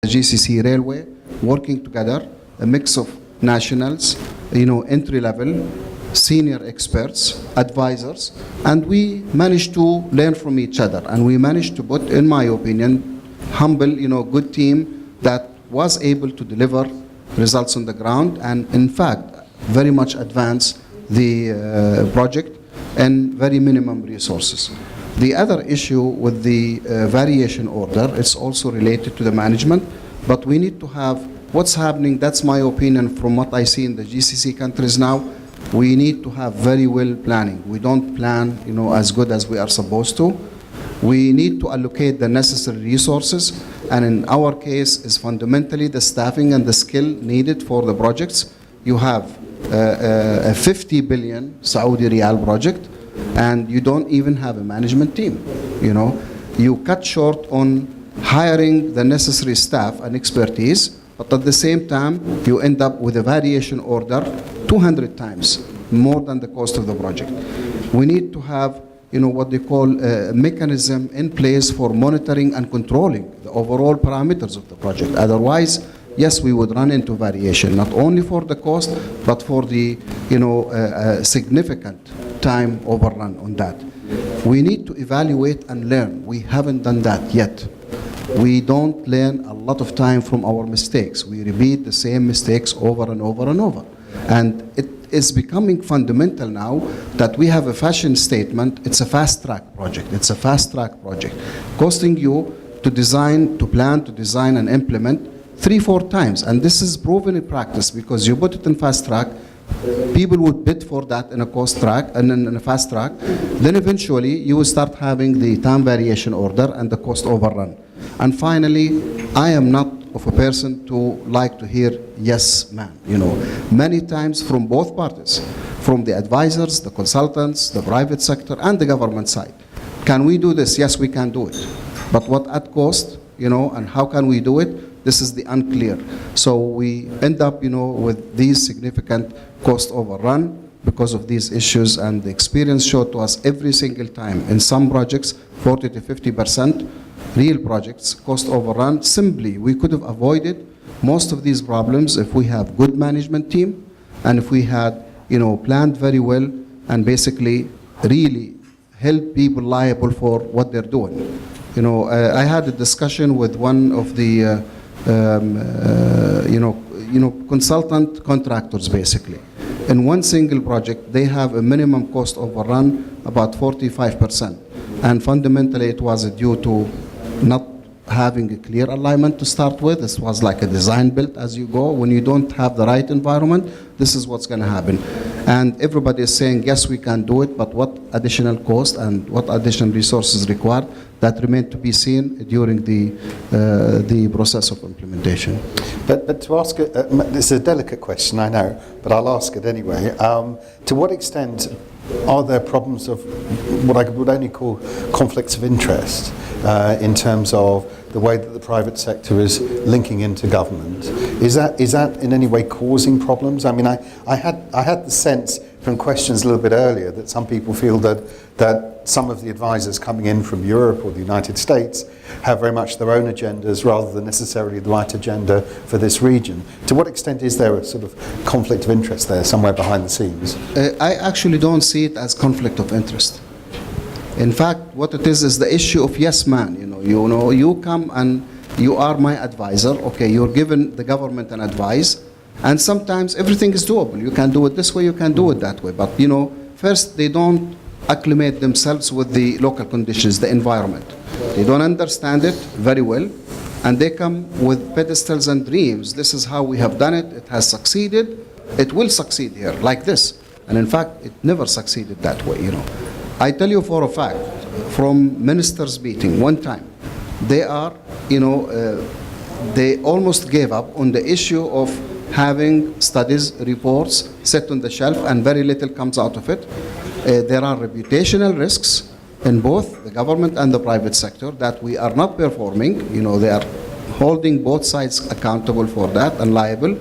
GCC Railway, working together, a mix of nationals, entry-level, senior experts, advisors, and we managed to learn from each other. And we managed to put, in my opinion, humble, good team that was able to deliver results on the ground and, in fact, very much advance the project and very minimum resources. The other issue with the variation order is also related to the management, but we need to have what's happening. That's my opinion from what I see in the GCC countries now. We need to have very well planning. We don't plan, as good as we are supposed to. We need to allocate the necessary resources, and in our case is fundamentally the staffing and the skill needed for the projects. You have a 50 billion Saudi Riyal project, and you don't even have a management team. You cut short on hiring the necessary staff and expertise, but at the same time, you end up with a variation order 200 times more than the cost of the project. We need to have, what they call a mechanism in place for monitoring and controlling the overall parameters of the project. Otherwise, yes, we would run into variation, not only for the cost, but for the, significant time overrun on that. We need to evaluate and learn. We haven't done that yet. We don't learn a lot of time from our mistakes. We repeat the same mistakes over and over and over. And it is becoming fundamental now that we have a fashion statement. It's a fast-track project. It's a fast-track project, costing you to design, to plan, to design and implement 3-4 times. And this is proven in practice because you put it in fast track, people would bid for that in a cost track and in a fast track. Then eventually you will start having the time variation order and the cost overrun. And finally, I am not of a person to like to hear yes man, many times from both parties, from the advisors, the consultants, the private sector and the government side. Can we do this? Yes, we can do it. But what at cost, and how can we do it? This is the unclear. So we end up, with these significant cost overrun because of these issues, and the experience showed to us every single time in some projects 40 to 50% real projects cost overrun. Simply we could have avoided most of these problems if we have good management team and if we had planned very well and basically really held people liable for what they're doing. I had a discussion with one of the consultant contractors. Basically in one single project they have a minimum cost overrun about 45%, and fundamentally it was due to not having a clear alignment to start with. This was like a design build as you go. When you don't have the right environment, this is what's going to happen. And everybody is saying, yes, we can do it, but what additional cost and what additional resources required, that remain to be seen during the process of implementation. But to ask it, this is a delicate question, I know, but I'll ask it anyway. To what extent are there problems of what I would only call conflicts of interest in terms of the way that the private sector is linking into government? Is that in any way causing problems? I mean, I had the sense from questions a little bit earlier that some people feel that some of the advisors coming in from Europe or the United States have very much their own agendas rather than necessarily the right agenda for this region. To what extent is there a sort of conflict of interest there somewhere behind the scenes? I actually don't see it as conflict of interest. In fact, what it is the issue of yes man. You come and you are my advisor. Okay, you're giving the government an advice, and sometimes everything is doable. You can do it this way, you can do it that way. But first they don't acclimate themselves with the local conditions, the environment. They don't understand it very well, and they come with pedestals and dreams. This is how we have done it. It has succeeded. It will succeed here, like this. And in fact, it never succeeded that way. I tell you for a fact, from ministers' meeting one time, they are, they almost gave up on the issue of having studies, reports set on the shelf, and very little comes out of it. There are reputational risks in both the government and the private sector that we are not performing. They are holding both sides accountable for that and liable.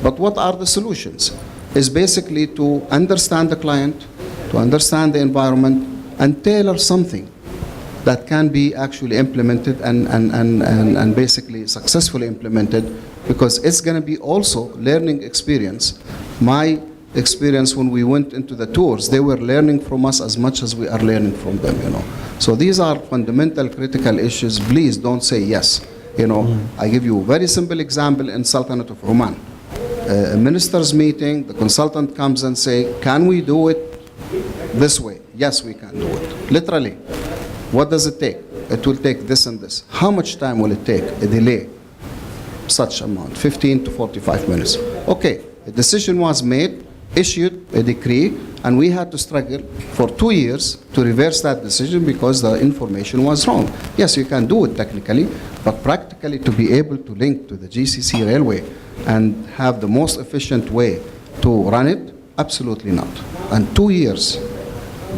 But what are the solutions? Is basically to understand the client, to understand the environment, and tailor something that can be actually implemented and basically successfully implemented, because it's going to be also learning experience. My experience when we went into the tours, they were learning from us as much as we are learning from them, you know. So these are fundamental critical issues. Please don't say yes. You know, I give you a very simple example in Sultanate of Oman. A minister's meeting, the consultant comes and say, can we do it this way? Yes, we can do it. Literally. What does it take? It will take this and this. How much time will it take? A delay. Such amount, 15 to 45 minutes. Okay, a decision was made, issued a decree, and we had to struggle for 2 years to reverse that decision because the information was wrong. Yes, you can do it technically, but practically to be able to link to the GCC railway and have the most efficient way to run it, absolutely not. And 2 years,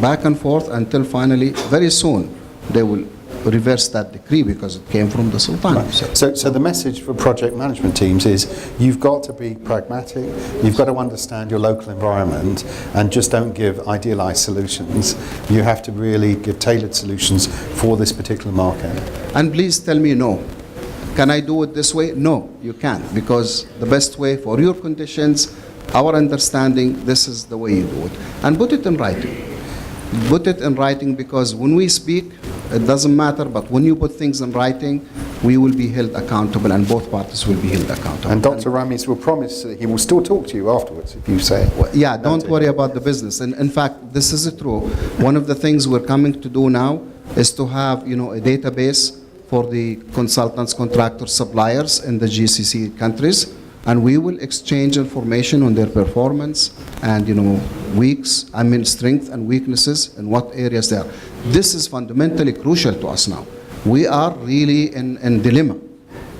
back and forth, until finally, very soon, they will reverse that decree because it came from the Sultan. Right. So the message for project management teams is you've got to be pragmatic, you've got to understand your local environment, and just don't give idealized solutions. You have to really give tailored solutions for this particular market. And please tell me no. Can I do it this way? No, you can't, because the best way for your conditions, our understanding, this is the way you do it. And put it in writing. Put it in writing, because when we speak, it doesn't matter, but when you put things in writing, we will be held accountable, and both parties will be held accountable. And Dr. Ramis will promise that he will still talk to you afterwards if you say it. Well, yeah, don't worry about the business. And in fact, this is true. One of the things we're coming to do now is to have, you know, a database for the consultants, contractors, suppliers in the GCC countries, and we will exchange information on their performance and, you know, strength and weaknesses in what areas they are. This is fundamentally crucial to us now. We are really in dilemma.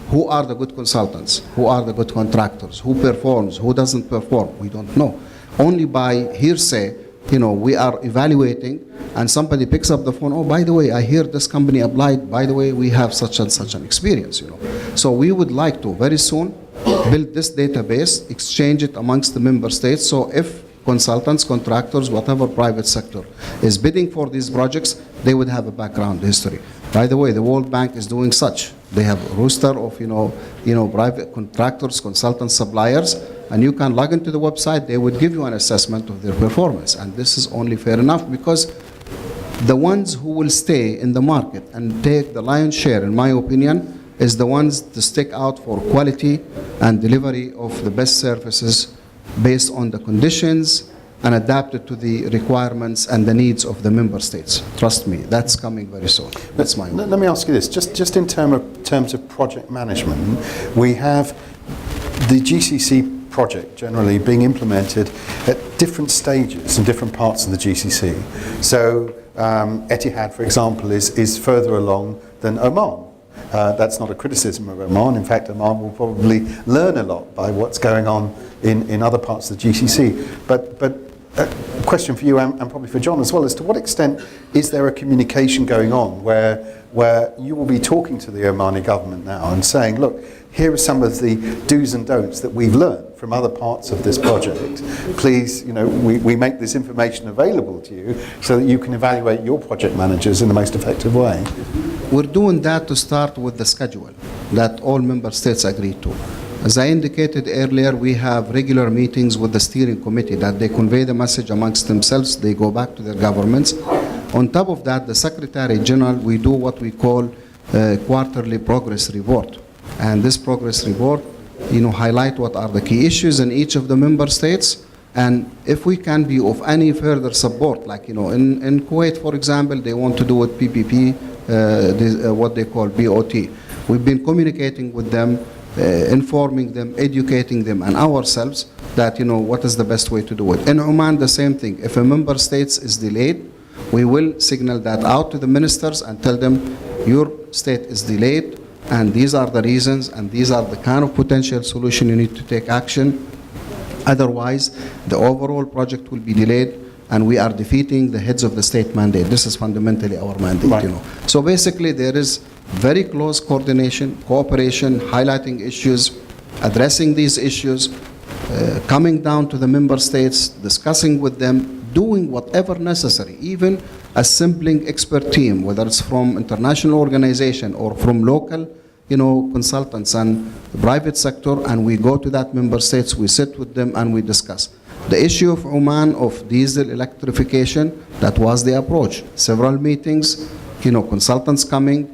Who are the good consultants? Who are the good contractors? Who performs? Who doesn't perform? We don't know. Only by hearsay, you know, we are evaluating, and somebody picks up the phone, oh, by the way, I hear this company applied, by the way, we have such and such an experience, you know. So we would like to very soon build this database, exchange it amongst the member states, so if consultants, contractors, whatever private sector is bidding for these projects, they would have a background history. By the way, the World Bank is doing such. They have a roster of, you know, private contractors, consultants, suppliers, and you can log into the website. They would give you an assessment of their performance, and this is only fair enough, because the ones who will stay in the market and take the lion's share, in my opinion, is the ones to stick out for quality and delivery of the best services based on the conditions and adapted to the requirements and the needs of the member states. Trust me, that's coming very soon. That's my opinion. Let me ask you this, just in terms of project management, we have the GCC project generally being implemented at different stages in different parts of the GCC. So Etihad, for example, is further along than Oman. That's not a criticism of Oman. In fact, Oman will probably learn a lot by what's going on in other parts of the GCC. But a question for you and probably for John as well, as to what extent is there a communication going on where you will be talking to the Omani government now and saying, look, here are some of the do's and don'ts that we've learned from other parts of this project. Please, you know, we make this information available to you so that you can evaluate your project managers in the most effective way. We're doing that to start with the schedule that all member states agree to. As I indicated earlier, we have regular meetings with the steering committee that they convey the message amongst themselves, they go back to their governments. On top of that, the Secretary General, we do what we call a quarterly progress report. And this progress report, you know, highlight what are the key issues in each of the member states, and if we can be of any further support, like, you know, in Kuwait, for example, they want to do with PPP, what they call BOT. We've been communicating with them, informing them, educating them, and ourselves that, you know, what is the best way to do it. In Oman, the same thing. If a member state is delayed, we will signal that out to the ministers and tell them, your state is delayed, and these are the reasons, and these are the kind of potential solution you need to take action. Otherwise, the overall project will be delayed, and we are defeating the heads of the state mandate. This is fundamentally our mandate, right. You know. So basically, there is very close coordination, cooperation, highlighting issues, addressing these issues, coming down to the member states, discussing with them, doing whatever necessary, even assembling expert team, whether it's from international organization or from local, consultants and private sector, and we go to that member states, we sit with them and we discuss. The issue of Oman of diesel electrification, that was the approach. Several meetings, consultants coming,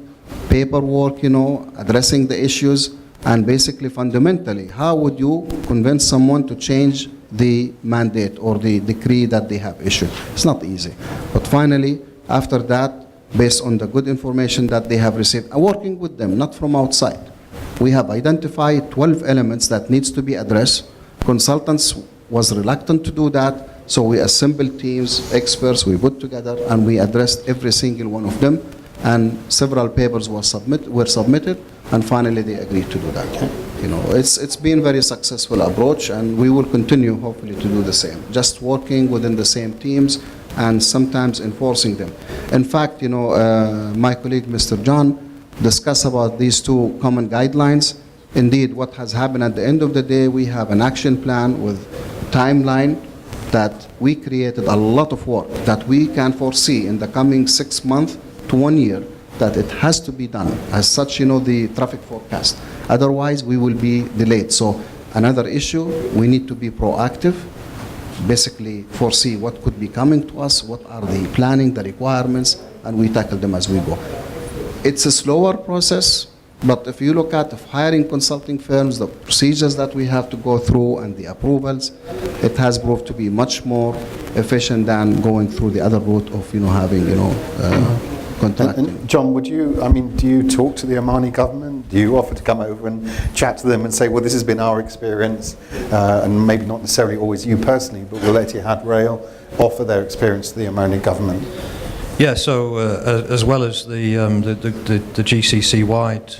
paperwork, addressing the issues, and basically fundamentally, how would you convince someone to change the mandate or the decree that they have issued? It's not easy. But finally, after that, based on the good information that they have received, working with them, not from outside. We have identified 12 elements that needs to be addressed. Consultants was reluctant to do that, so we assembled teams, experts, we put together, and we addressed every single one of them, and several papers were submitted, and finally they agreed to do that. Okay. It's been a very successful approach, and we will continue, hopefully, to do the same. Just working within the same teams, and sometimes enforcing them. In fact, my colleague, Mr. John, discussed about these two common guidelines. Indeed, what has happened at the end of the day, we have an action plan with timeline that we created a lot of work that we can foresee in the coming 6 months to 1 year that it has to be done. As such, the traffic forecast. Otherwise, we will be delayed. So another issue, we need to be proactive, basically foresee what could be coming to us, what are the planning, the requirements, and we tackle them as we go. It's a slower process, but if you look at hiring consulting firms, the procedures that we have to go through and the approvals, it has proved to be much more efficient than going through the other route of having contracting. And John, do you talk to the Omani government? Do you offer to come over and chat to them and say, well, this has been our experience, and maybe not necessarily always you personally, but will Etihad Rail offer their experience to the Omani government? Yeah, so as well as the GCC-wide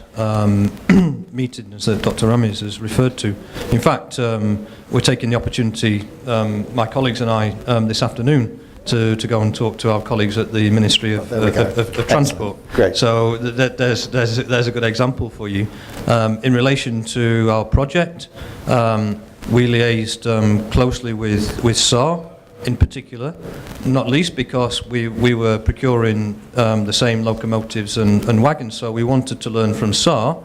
meetings that Dr. Ramiz has referred to, in fact, we're taking the opportunity, my colleagues and I, this afternoon, to go and talk to our colleagues at the Ministry of Transport. Great. So there's a good example for you. In relation to our project, we liaised closely with SAR in particular, not least because we were procuring the same locomotives and wagons, so we wanted to learn from SAR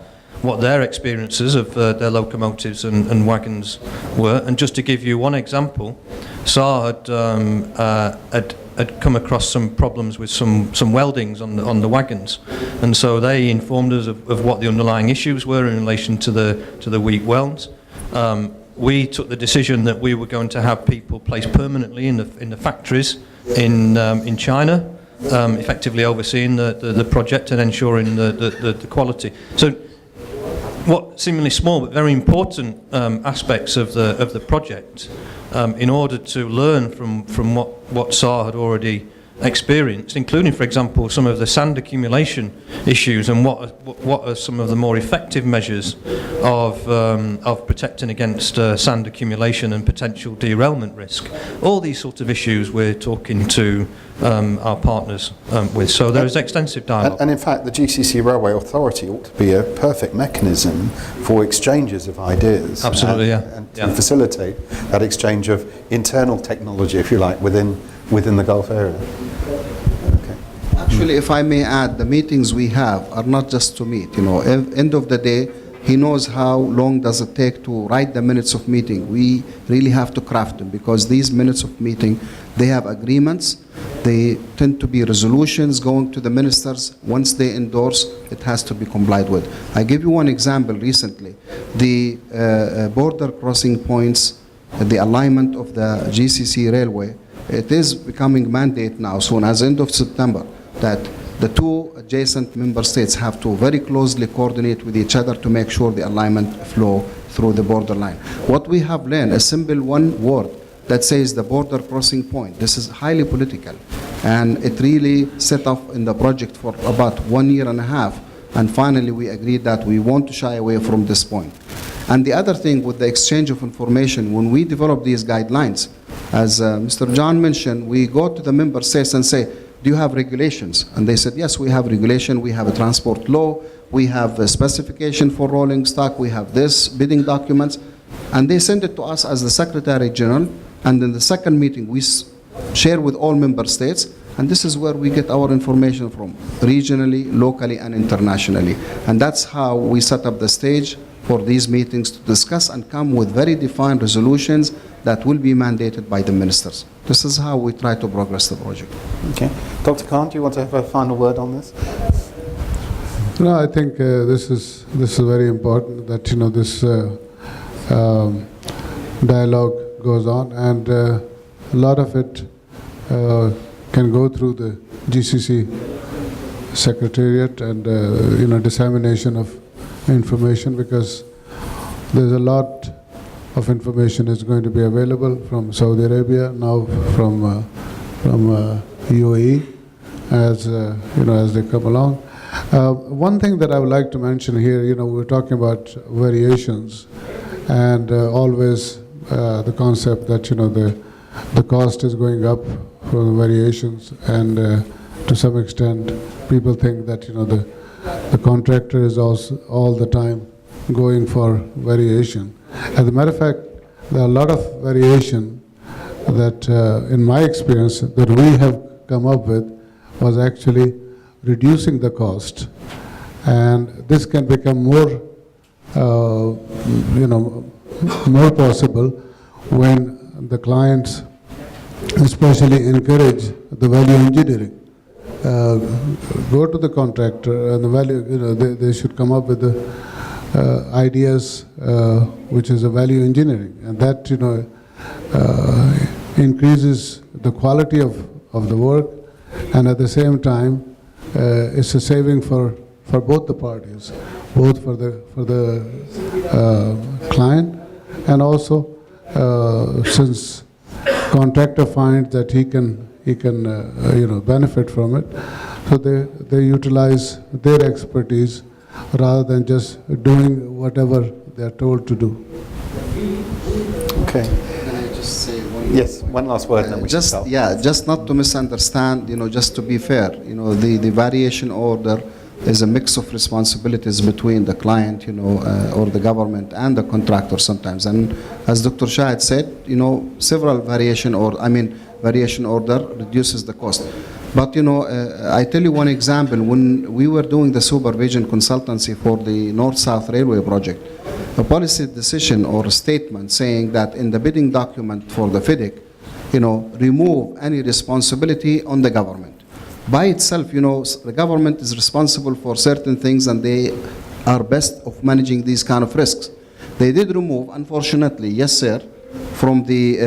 what their experiences of their locomotives and wagons were. And just to give you one example, SAR had come across some problems with some weldings on the wagons, and so they informed us of what the underlying issues were in relation to the weak welds. We took the decision that we were going to have people placed permanently in the factories in China, effectively overseeing the project and ensuring the quality. So, what seemingly small but very important aspects of the project, in order to learn from what SAR had already experienced, including, for example, some of the sand accumulation issues, and what are some of the more effective measures of protecting against sand accumulation and potential derailment risk. All these sorts of issues we're talking to our partners with. So there is extensive dialogue. And in fact, the GCC Railway Authority ought to be a perfect mechanism for exchanges of ideas. Absolutely, and to facilitate that exchange of internal technology, if you like, within the Gulf area. Okay. Actually, if I may add, the meetings we have are not just to meet. End of the day, he knows how long does it take to write the minutes of meeting. We really have to craft them, because these minutes of meeting, they have agreements. They tend to be resolutions going to the ministers. Once they endorse, it has to be complied with. I give you one example recently. The border crossing points, the alignment of the GCC railway, it is becoming mandate now, soon as end of September, that the two adjacent member states have to very closely coordinate with each other to make sure the alignment flow through the borderline. What we have learned, a simple one word that says the border crossing point. This is highly political, and it really set off in the project for about 1.5 years, and finally we agreed that we want to shy away from this point. And the other thing with the exchange of information, when we develop these guidelines, as Mr. John mentioned, we go to the member states and say, do you have regulations? And they said, yes, we have regulation, we have a transport law, we have a specification for rolling stock, we have this, bidding documents. And they send it to us as the Secretary General, and in the second meeting we share with all member states, And this is where we get our information from, regionally, locally, and internationally. And that's how we set up the stage for these meetings to discuss and come with very defined resolutions that will be mandated by the ministers. This is how we try to progress the project. Okay. Dr. Khan, do you want to have a final word on this? No, I think this is very important that this dialogue goes on, and a lot of it can go through the GCC Secretariat and dissemination of information, because there's a lot of information is going to be available from Saudi Arabia, now from UAE, as as they come along. One thing that I would like to mention here, we're talking about variations, and always the concept that the cost is going up for the variations, and to some extent people think that the contractor is also all the time going for variation. As a matter of fact, there are a lot of variation that in my experience that we have come up with was actually reducing the cost, and this can become more more possible when the clients especially encourage the value engineering. Go to the contractor and the value, they should come up with the ideas which is a value engineering, and that increases the quality of the work, and at the same time it's a saving for both the parties, both for the client, and also since contractor finds that he can benefit from it, so they utilize their expertise rather than just doing whatever they are told to do. Okay. Can I just say one? Yes, one last word, and then we can stop. Just not to misunderstand, just to be fair, the variation order is a mix of responsibilities between the client, or the government and the contractor sometimes. And as Dr. Shahid said, several variation order reduces the cost. But I tell you one example. When we were doing the supervision consultancy for the North-South Railway project, a policy decision or a statement saying that in the bidding document for the FIDIC, remove any responsibility on the government. By itself, the government is responsible for certain things, and they are best of managing these kind of risks. They did remove, unfortunately, yes sir, from the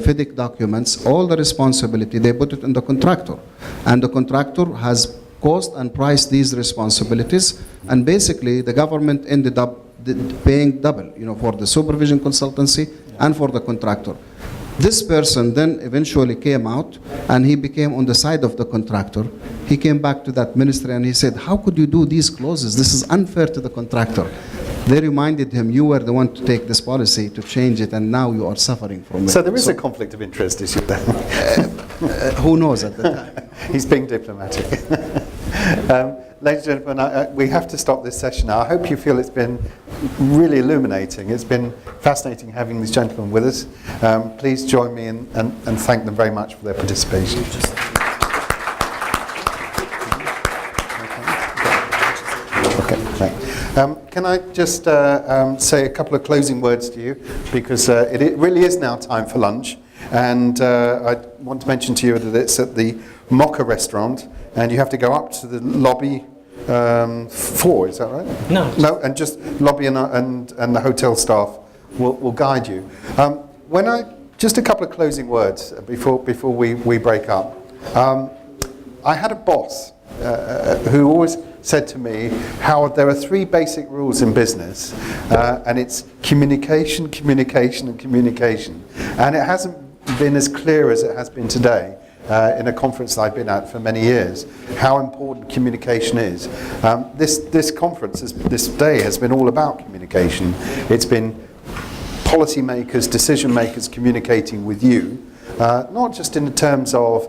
FIDIC documents, all the responsibility, they put it in the contractor. And the contractor has cost and priced these responsibilities, and basically the government ended up paying double, for the supervision consultancy and for the contractor. This person then eventually came out, and he became on the side of the contractor. He came back to that ministry and he said, how could you do these clauses? This is unfair to the contractor. They reminded him, you were the one to take this policy, to change it, and now you are suffering from it. So there is a conflict of interest issue there. Who knows at the time? He's being diplomatic. Ladies and gentlemen, we have to stop this session now. I hope you feel it's been really illuminating. It's been fascinating having these gentlemen with us. Please join me and thank them very much for their participation. Okay, thanks. Can I just say a couple of closing words to you, because it really is now time for lunch, and I want to mention to you that it's at the Mocha restaurant, and you have to go up to the lobby 4, is that right? No, and just lobby and the hotel staff will guide you. Just a couple of closing words before we break up. I had a boss who always said to me, Howard, there are 3 basic rules in business, and it's communication, communication, and communication. And it hasn't been as clear as it has been today in a conference that I've been at for many years, how important communication is. This conference, this day, has been all about communication. It's been policymakers, decision makers communicating with you, not just in terms of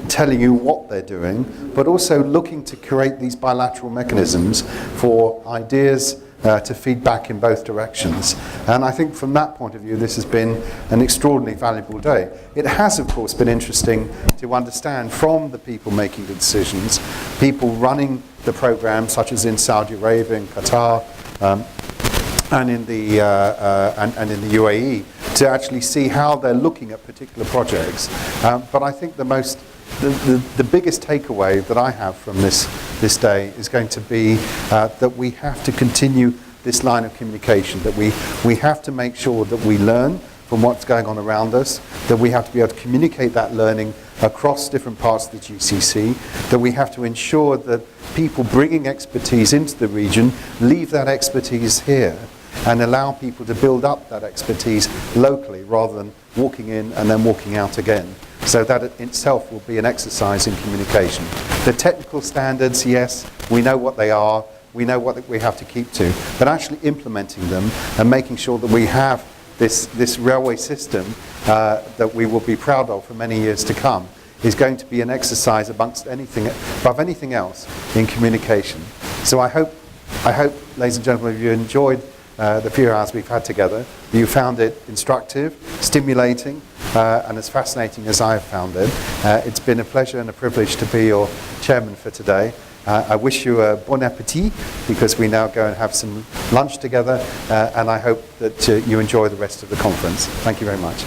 telling you what they're doing, but also looking to create these bilateral mechanisms for ideas to feed back in both directions. And I think from that point of view, this has been an extraordinarily valuable day. It has, of course, been interesting to understand from the people making the decisions, people running the programs, such as in Saudi Arabia and Qatar, and in the UAE, to actually see how they're looking at particular projects. But I think the biggest takeaway that I have from this day is going to be that we have to continue this line of communication, that we have to make sure that we learn from what's going on around us, that we have to be able to communicate that learning across different parts of the GCC, that we have to ensure that people bringing expertise into the region leave that expertise here and allow people to build up that expertise locally rather than walking in and then walking out again. So that it itself will be an exercise in communication. The technical standards, yes, we know what they are, we know what we have to keep to, but actually implementing them and making sure that we have this railway system that we will be proud of for many years to come is going to be an exercise above anything else in communication. So I hope, ladies and gentlemen, you enjoyed the few hours we've had together. You found it instructive, stimulating, and as fascinating as I've found it. It's been a pleasure and a privilege to be your chairman for today. I wish you a bon appetit, because we now go and have some lunch together, and I hope that you enjoy the rest of the conference. Thank you very much.